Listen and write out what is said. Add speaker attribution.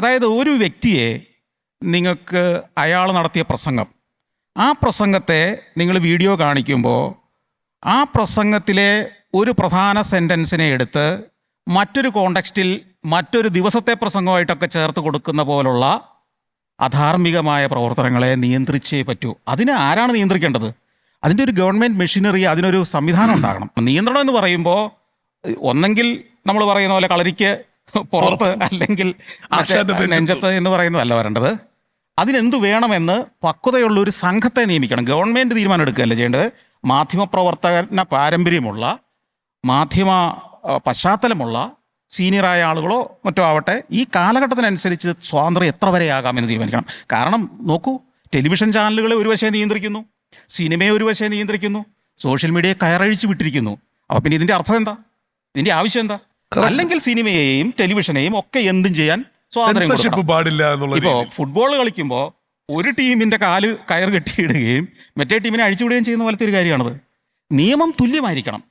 Speaker 1: അതായത് ഒരു വ്യക്തിയെ നിങ്ങൾക്ക് അയാൾ നടത്തിയ പ്രസംഗം, ആ പ്രസംഗത്തെ നിങ്ങൾ വീഡിയോ കാണിക്കുമ്പോൾ ആ പ്രസംഗത്തിലെ ഒരു പ്രധാന സെൻറ്റൻസിനെ എടുത്ത് മറ്റൊരു കോണ്ടെക്സ്റ്റിൽ മറ്റൊരു ദിവസത്തെ പ്രസംഗമായിട്ടൊക്കെ ചേർത്ത് കൊടുക്കുന്ന പോലുള്ള അധാർമികമായ പ്രവർത്തനങ്ങളെ നിയന്ത്രിച്ചേ പറ്റൂ. അതിനെ ആരാണ് നിയന്ത്രിക്കേണ്ടത്? അതിൻ്റെ ഒരു ഗവൺമെൻറ് മെഷീനറി, അതിനൊരു സംവിധാനം ഉണ്ടാകണം. നിയന്ത്രണം എന്ന് പറയുമ്പോൾ ഒന്നെങ്കിൽ നമ്മൾ പറയുന്ന പോലെ കളരിക്ക് പുറത്ത് അല്ലെങ്കിൽ നെഞ്ചത്ത് എന്ന് പറയുന്നതല്ല വരേണ്ടത്. അതിനെന്തു വേണമെന്ന് പക്വതയുള്ള ഒരു സംഘത്തെ നിയമിക്കണം. ഗവൺമെൻറ് തീരുമാനം എടുക്കുകയല്ല ചെയ്യേണ്ടത്. മാധ്യമപ്രവർത്തന പാരമ്പര്യമുള്ള, മാധ്യമ പശ്ചാത്തലമുള്ള സീനിയറായ ആളുകളോ മറ്റോ ആവട്ടെ, ഈ കാലഘട്ടത്തിനനുസരിച്ച് സ്വാതന്ത്ര്യം എത്ര വരെയാകാമെന്ന് തീരുമാനിക്കണം. കാരണം നോക്കൂ, ടെലിവിഷൻ ചാനലുകളെ ഒരു വശം നിയന്ത്രിക്കുന്നു, സിനിമയെ ഒരു വശം നിയന്ത്രിക്കുന്നു, സോഷ്യൽ മീഡിയയെ കയറഴിച്ച് വിട്ടിരിക്കുന്നു. അപ്പോൾ പിന്നെ ഇതിൻ്റെ അർത്ഥം എന്താ? ഇതിൻ്റെ ആവശ്യം എന്താ? അല്ലെങ്കിൽ സിനിമയെയും ടെലിവിഷനെയും ഒക്കെ എന്തും ചെയ്യാൻ സ്വാതന്ത്ര്യം പാടില്ല. ഇപ്പോൾ ഫുട്ബോൾ കളിക്കുമ്പോൾ ഒരു ടീമിൻ്റെ കാല് കയർ കെട്ടിയിടുകയും മറ്റേ ടീമിനെ അഴിച്ചുവിടുകയും ചെയ്യുന്ന പോലത്തെ ഒരു കാര്യമാണത്. നിയമം തുല്യമായിരിക്കണം.